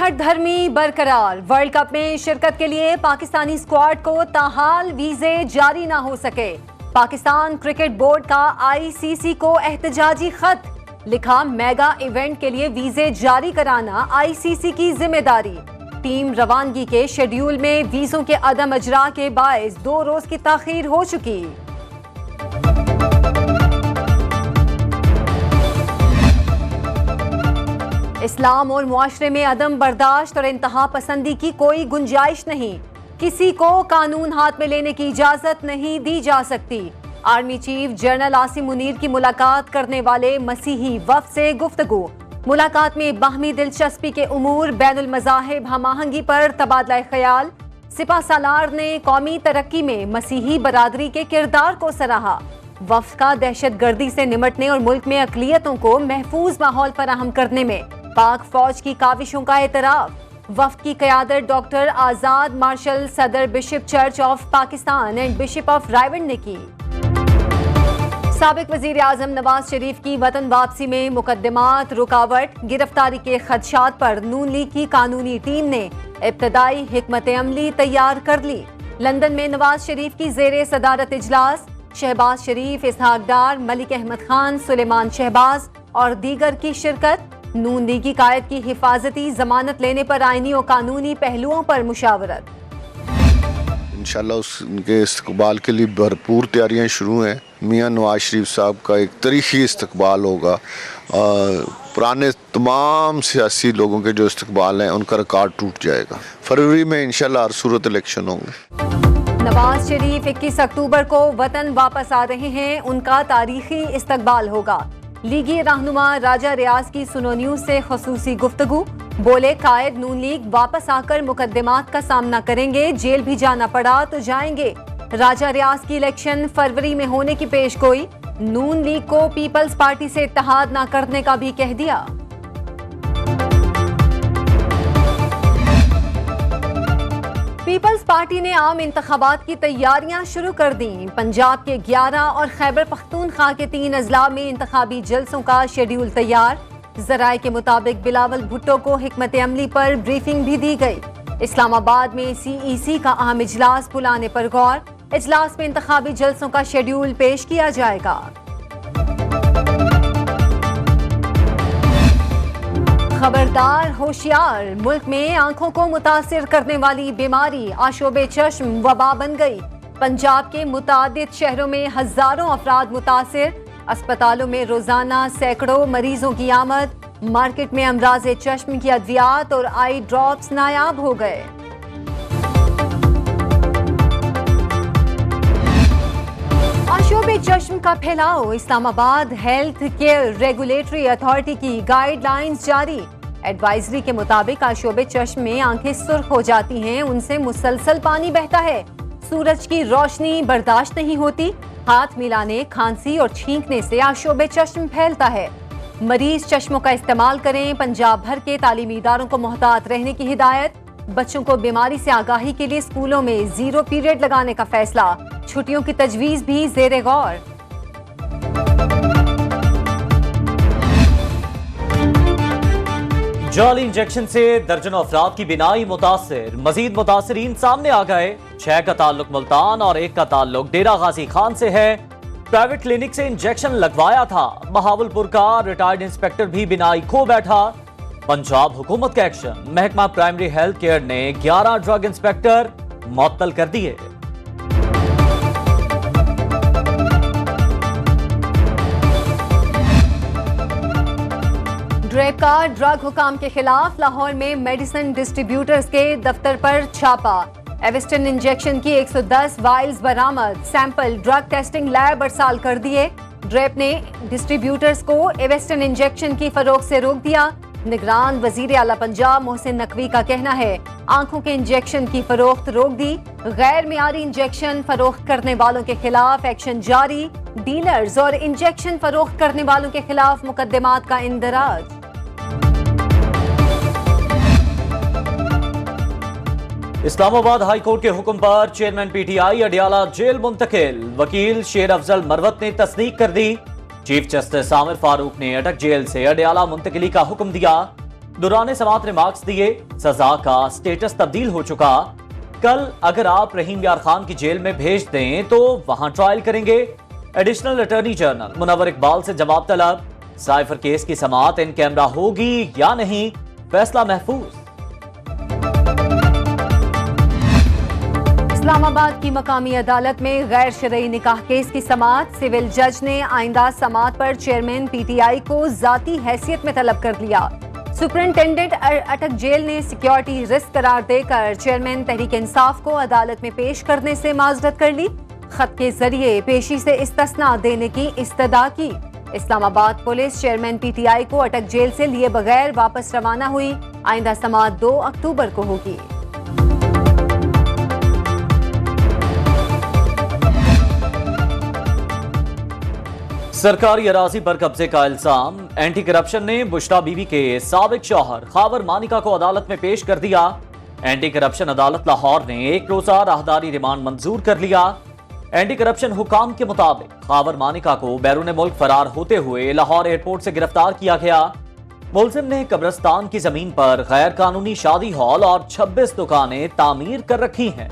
ہٹ دھرمی برقرار، world cup میں شرکت کے لیے پاکستانی اسکواڈ کو تاحال ویزے جاری نہ ہو سکے۔ پاکستان کرکٹ بورڈ کا آئی سی سی کو احتجاجی خط، لکھا میگا ایونٹ کے لیے ویزے جاری کرانا آئی سی سی کی ذمہ داری۔ ٹیم روانگی کے شیڈیول میں ویزوں کے عدم اجرا کے باعث 2 روز کی تاخیر ہو چکی۔ اسلام اور معاشرے میں عدم برداشت اور انتہا پسندی کی کوئی گنجائش نہیں، کسی کو قانون ہاتھ میں لینے کی اجازت نہیں دی جا سکتی۔ Army chief general Asim Munir کی ملاقات کرنے والے مسیحی وفد سے گفتگو۔ ملاقات میں باہمی دلچسپی کے امور، بین المذاہب ہم آہنگی پر تبادلہ خیال۔ سپہ سالار نے قومی ترقی میں مسیحی برادری کے کردار کو سراہا۔ وفد کا دہشت گردی سے نمٹنے اور ملک میں اقلیتوں کو محفوظ ماحول فراہم کرنے میں پاک فوج کی کاوشوں کا اعتراف۔ وفد کی قیادت ڈاکٹر آزاد مارشل صدر bishop church of Pakistan and bishop of Raiwind نے کی۔ سابق وزیر اعظم نواز شریف کی وطن واپسی میں مقدمات رکاوٹ، گرفتاری کے خدشات پر نون لیگ کی قانونی ٹیم نے ابتدائی حکمت عملی تیار کر لی۔ لندن میں نواز شریف کی زیر صدارت اجلاس، شہباز شریف، اسحاق ڈار، ملک احمد خان، سلیمان شہباز اور دیگر کی شرکت۔ نون لیگی قائد کی حفاظتی ضمانت لینے پر آئینی و قانونی پہلوؤں پر مشاورت۔ انشاءاللہ ان کے استقبال کے لیے بھرپور تیاریاں شروع ہیں۔ میاں نواز شریف صاحب کا ایک تاریخی استقبال ہوگا۔ پرانے تمام سیاسی لوگوں کے جو استقبال ہیں ان کا ریکارڈ ٹوٹ جائے گا۔ فروری میں انشاءاللہ ہر صورت الیکشن ہوں گے۔ نواز شریف 21 اکتوبر کو وطن واپس آ رہے ہیں، ان کا تاریخی استقبال ہوگا۔ لیگی رہنما راجہ ریاض کی سنو نیوز سے خصوصی گفتگو، بولے قائد نون لیگ واپس آ کر مقدمات کا سامنا کریں گے، جیل بھی جانا پڑا تو جائیں گے۔ راجہ ریاض کی الیکشن فروری میں ہونے کی پیش گوئی، نون لیگ کو پیپلز پارٹی سے اتحاد نہ کرنے کا بھی کہہ دیا۔ پیپلز پارٹی نے عام انتخابات کی تیاریاں شروع کر دیں۔ پنجاب کے 11 اور خیبر پختونخوا کے 3 اضلاع میں انتخابی جلسوں کا شیڈیول تیار۔ ذرائع کے مطابق بلاول بھٹو کو حکمت عملی پر بریفنگ بھی دی گئی۔ اسلام آباد میں سی ای سی کا اہم اجلاس بلانے پر غور، اجلاس میں انتخابی جلسوں کا شیڈیول پیش کیا جائے گا۔ خبردار ہوشیار، ملک میں آنکھوں کو متاثر کرنے والی بیماری آشوب چشم وبا بن گئی۔ پنجاب کے متعدد شہروں میں ہزاروں افراد متاثر، اسپتالوں میں روزانہ سینکڑوں مریضوں کی آمد، مارکیٹ میں امراض چشم کی ادویات اور آئی ڈراپس نایاب ہو گئے۔ آشوب چشم کا پھیلاؤ، اسلام آباد ہیلتھ کیئر ریگولیٹری اتھارٹی کی گائیڈ لائنز جاری۔ ایڈوائزری کے مطابق آشوب چشم میں آنکھیں سرخ ہو جاتی ہیں، ان سے مسلسل پانی بہتا ہے، سورج کی روشنی برداشت نہیں ہوتی، ہاتھ ملانے، کھانسی اور چھینکنے سے آشوب چشم پھیلتا ہے۔ مریض چشموں کا استعمال کریں۔ پنجاب بھر کے تعلیمی اداروں کو محتاط رہنے کی ہدایت۔ بچوں کو بیماری سے آگاہی کے لیے اسکولوں میں 0 پیریڈ لگانے کا فیصلہ، چھٹیوں کی تجویز بھی زیر غور۔ جعلی انجیکشن سے درجنوں افراد کی بینائی متاثر، مزید متاثرین سامنے آ گئے۔ 6 کا تعلق ملتان اور 1 کا تعلق ڈیرہ غازی خان سے ہے۔ پرائیویٹ کلینک سے انجیکشن لگوایا تھا، بہاولپور کا ریٹائرڈ انسپیکٹر بھی بینائی کھو بیٹھا۔ پنجاب حکومت کا ایکشن، محکمہ پرائمری ہیلتھ کیئر نے 11 ڈرگ انسپیکٹر معطل کر دیے۔ ڈریپ کا ڈرگ حکام کے خلاف لاہور میں میڈیسن ڈسٹریبیوٹرز کے دفتر پر چھاپا۔ ایوسٹن انجیکشن کی 110 وائلز برآمد، سیمپل ڈرگ ٹیسٹنگ لیب ارسال کر دیے۔ ڈریپ نے ڈسٹریبیوٹرز کو ایوسٹن انجیکشن کی فروخت سے روک دیا۔ نگران وزیر اعلیٰ پنجاب محسن نقوی کا کہنا ہے آنکھوں کے انجیکشن کی فروخت روک دی، غیر معیاری انجیکشن فروخت کرنے والوں کے خلاف ایکشن جاری، ڈیلرز اور انجیکشن فروخت کرنے والوں کے خلاف مقدمات کا اندراج۔ اسلام آباد ہائی کورٹ کے حکم پر chairman P T I Adiala jail منتقل، وکیل شیر افضل مروت نے تصدیق کر دی۔ چیف جسٹس عامر فاروق نے اٹک جیل سے اڈیالہ منتقلی کا حکم دیا۔ दौरान समाअत रिमार्क्स दिए, सजा का स्टेटस तब्दील हो चुका, कल अगर आप रहीम यार खान की जेल में भेज दें तो वहां ट्रायल करेंगे। Additional attorney general Munawar Iqbal से जवाब तलब, साइफर केस की समाअत इन कैमरा होगी या नहीं, फैसला महफूज। इस्लामाबाद की मकामी अदालत में गैर शरई निकाह केस की समाअत, सिविल जज ने आइंदा समाअत पर चेयरमैन पीटीआई को जाती हैसियत में तलब कर लिया। सुपरिंटेंडेंट अटक जेल ने सिक्योरिटी रिस्क करार देकर चेयरमैन तहरीक इंसाफ को अदालत में पेश करने से माजरत कर ली। खत के जरिए पेशी से इस्तिस्ना देने की इस्तदा की। इस्लामाबाद पुलिस चेयरमैन पीटीआई को अटक जेल से लिए बगैर वापस रवाना हुई। आइंदा समाअत 2 अक्टूबर को होगी। सरकारी अराजी पर कब्जे का इल्जाम, एंटी करप्शन ने बुशरा बीवी के साबिक शौहर खावर मानिका को अदालत में पेश कर दिया। एंटी करप्शन अदालत लाहौर ने 1 रोजा राहदारी रिमांड मंजूर कर लिया। एंटी करप्शन हुकाम के मुताबिक खावर मानिका को बैरून मुल्क फरार होते हुए लाहौर एयरपोर्ट से गिरफ्तार किया गया। मुलजिम ने कब्रिस्तान की जमीन पर गैर कानूनी शादी हॉल और 26 दुकानें तामीर कर रखी हैं।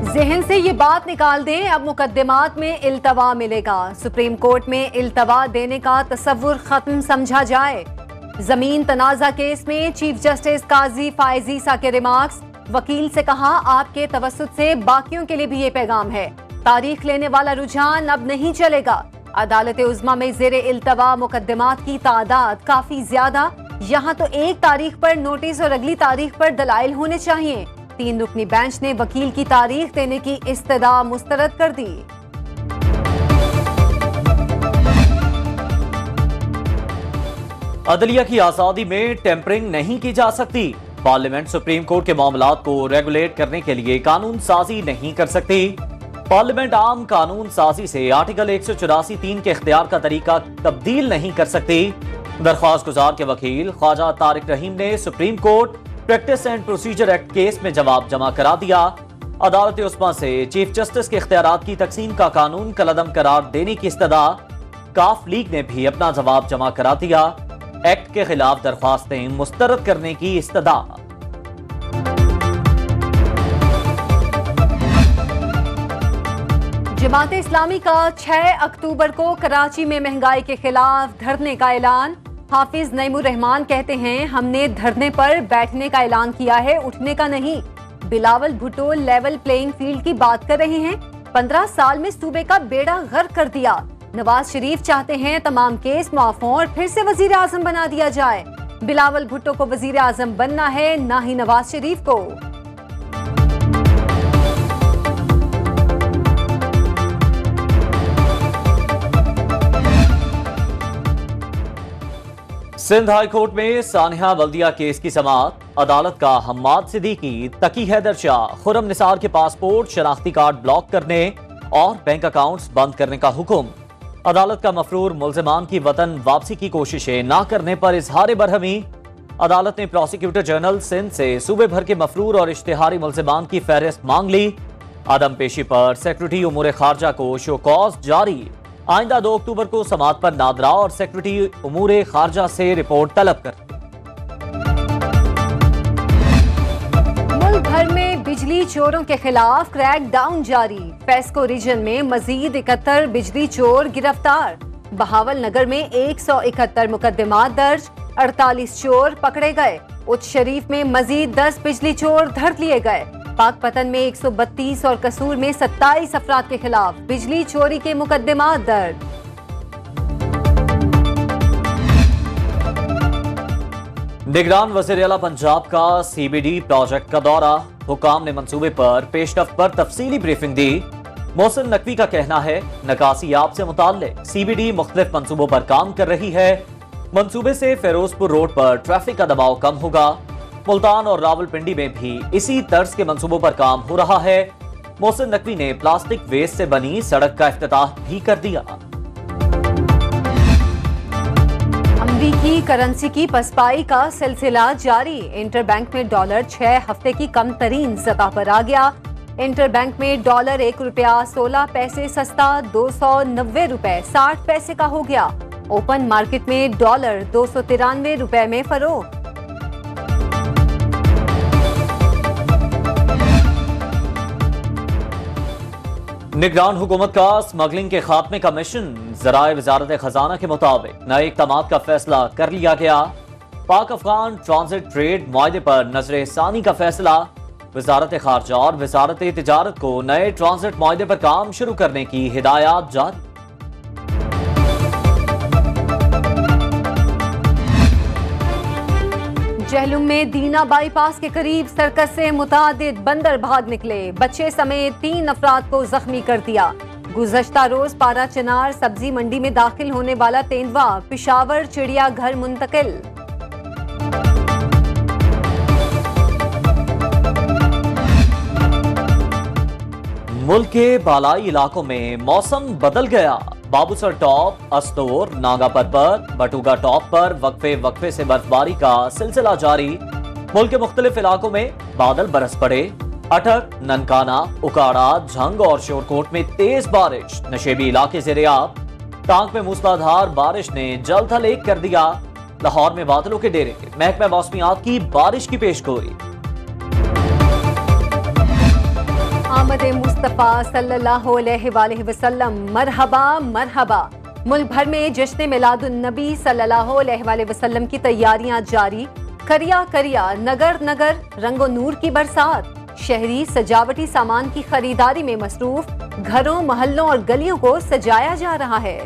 जहन से ये बात निकाल दें, अब मुकद्दमात में इल्तवा मिलेगा। सुप्रीम कोर्ट में इल्तवा देने का तसव्वुर खत्म समझा जाए। जमीन तनाजा केस में चीफ जस्टिस काजी फायज ईसा के रिमार्क्स, वकील से कहा आपके तवस्सुत से बाकियों के लिए भी ये पैगाम है, तारीख लेने वाला रुझान अब नहीं चलेगा। अदालत उज़्मा में ज़ेरे इल्तवा मुकद्दमात की तादाद काफी ज्यादा, यहाँ तो 1 तारीख पर नोटिस और अगली तारीख पर दलाइल होने चाहिए। 3 रुकनी बेंच ने वकील की तारीख देने की इस्तदा मुस्तरद कर दी। अदलिया की आजादी में टेम्परिंग नहीं की जा सकती। पार्लियामेंट सुप्रीम कोर्ट के मामलात को रेगुलेट करने के लिए कानून साजी नहीं कर सकती। पार्लियामेंट आम कानून साजी से आर्टिकल 184(3) के इख्तियार का तरीका तब्दील नहीं कर सकती। दरख्वास्त गुजार के वकील ख्वाजा तारिक रहीम ने supreme court practice and procedure act case में जवाब जमा करा दिया। अदालत उस्मा से चीफ जस्टिस के इख्तियारात की तकसीम का कानून कलअदम करार देने की इस्तदा। काफ लीग ने भी अपना जवाब जमा करा दिया। एक्ट के खिलाफ दरख्वास्तें मुस्तरद करने की इस्तदा। जमात इस्लामी का 6 अक्टूबर को कराची में महंगाई के खिलाफ धरने का ऐलान। हाफिज नईमुर रहमान कहते हैं हमने धरने पर बैठने का ऐलान किया है, उठने का नहीं। Bilawal Bhutto level playing field की बात कर रहे हैं। 15 साल में सूबे का बेड़ा गर्क कर दिया। नवाज शरीफ चाहते हैं तमाम केस माफ हों और फिर से वजीर आजम बना दिया जाए। बिलावल भुट्टो को वजीर आजम बनना है, ना ही नवाज शरीफ को। सिंध हाई कोर्ट में सानिया बल्दिया केस की समाअत। अदालत का हम्माद सिद्दीकी, तकी हैदर शाह, खुरम निसार के पासपोर्ट, शनाख्ती कार्ड ब्लॉक करने और बैंक अकाउंट्स बंद करने का हुक्म। अदालत का मफरूर मुल्जिमान की वतन वापसी की कोशिशें ना करने पर इजहार बरहमी। अदालत ने प्रोसिक्यूटर जनरल सिंध से सूबे भर के मफरूर और इश्तिहारी मुल्जिमान की फहरिस्त मांग ली। आदम पेशी पर सेक्रेटरी उमूर खारजा को शो कॉज जारी। आइंदा 2 अक्टूबर को समाअत पर नादरा और सेक्रेटरी उमूर खारजा से रिपोर्ट तलब कर। मुल्क भर में बिजली चोरों के खिलाफ क्रैक डाउन जारी। पेस्को रीजन में मजीद 71 बिजली चोर गिरफ्तार। बहावल नगर में 171 मुकदमात दर्ज, 48 चोर पकड़े गए। उच्च शरीफ में मजीद 10 बिजली चोर धर लिए गए। पाकपतन में 132 और कसूर में 27 अफराद के खिलाफ बिजली चोरी के मुकदमात दर्ज। निगरान वज़ीर आला पंजाब का CBD प्रोजेक्ट का दौरा। हुकाम ने मंसूबे पर पेशरफ्त पर तफसीली ब्रीफिंग दी। मोहसिन नकवी का कहना है नकासी याब से मुताल्लिक CBD मुख्तलिफ मंसूबों पर काम कर रही है। मंसूबे से फिरोजपुर रोड पर ट्रैफिक का दबाव कम होगा। मुल्तान और रावलपिंडी में भी इसी तर्ज के मंसूबों पर काम हो रहा है। मोहसिन नकवी ने प्लास्टिक वेस्ट से बनी सड़क का इफ्तिताह भी कर दिया। अमरीकी करेंसी की पसपाई का सिलसिला जारी। इंटरबैंक में डॉलर 6 हफ्ते की कम तरीन सतह पर आ गया। इंटर बैंक में डॉलर 1 रुपया 16 पैसे सस्ता 290 रुपए 60 पैसे का हो गया। ओपन मार्केट में डॉलर 293 रुपए में फरोख्त। निगरान हुकूमत का स्मगलिंग के खात्मे का मिशन। ज़राए वजारत खजाना के मुताबिक नए इक़दामात का फैसला कर लिया गया। पाक अफगान ट्रांजिट ट्रेड मुआहदे पर नजर सानी का फैसला। वजारत खारजा और वजारत तिजारत को नए ट्रांजिट मुआहदे पर काम शुरू करने की हिदायत जारी। जहलुम में दीना बाईपास के करीब सर्कस से मुतादिद बंदर भाग निकले। बच्चे समेत 3 अफराद को जख्मी कर दिया। गुज़श्ता रोज पारा चनार सब्जी मंडी में दाखिल होने वाला तेंदुआ पिशावर चिड़िया घर मुंतकिल। मुल्क के बालाई इलाकों में मौसम बदल गया। बाबूसर टॉप, अस्तोर, नागा पर्वत, बटुगा टॉप पर वक्फे से बर्फबारी का सिलसिला जारी। मुल्क के मुख्तलिफ इलाकों में बादल बरस पड़े। अटक, ननकाना, उकाड़ा, झंग और शोरकोट में तेज बारिश। नशेबी इलाके से रियाब। टांग में मूसलाधार बारिश ने जल थल एक कर दिया। लाहौर में बादलों के डेरे। महकमा मौसमियात की बारिश की पेशगोई। आमद मुस्तफ़ा सल्लल्लाहु अलैहि वसल्लम मरहबा मरहबा। मुल्क भर में जश्न मिलादुन नबी सल्लल्लाहु अलैहि वसल्लम की तैयारियां जारी। करिया करिया नगर नगर रंगो नूर की बरसात। शहरी सजावटी सामान की खरीदारी में मसरूफ। घरों, मोहल्लों और गलियों को सजाया जा रहा है।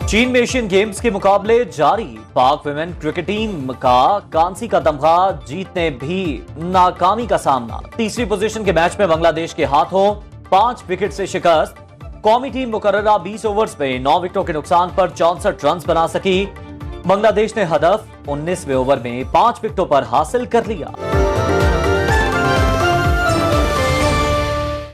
चीन में एशियन गेम्स के मुकाबले जारी। पाक विमेन क्रिकेट टीम का कांसी का तमगा जीतने भी नाकामी का सामना। तीसरी पोजीशन के मैच में बांग्लादेश के हाथों 5 विकेट से शिकस्त। कौमी टीम मुकर्ररा 20 ओवर्स में 9 विकेटों के नुकसान पर 64 रन बना सकी। बांग्लादेश ने हदफ 19वें ओवर में 5 विकेटों पर हासिल कर लिया।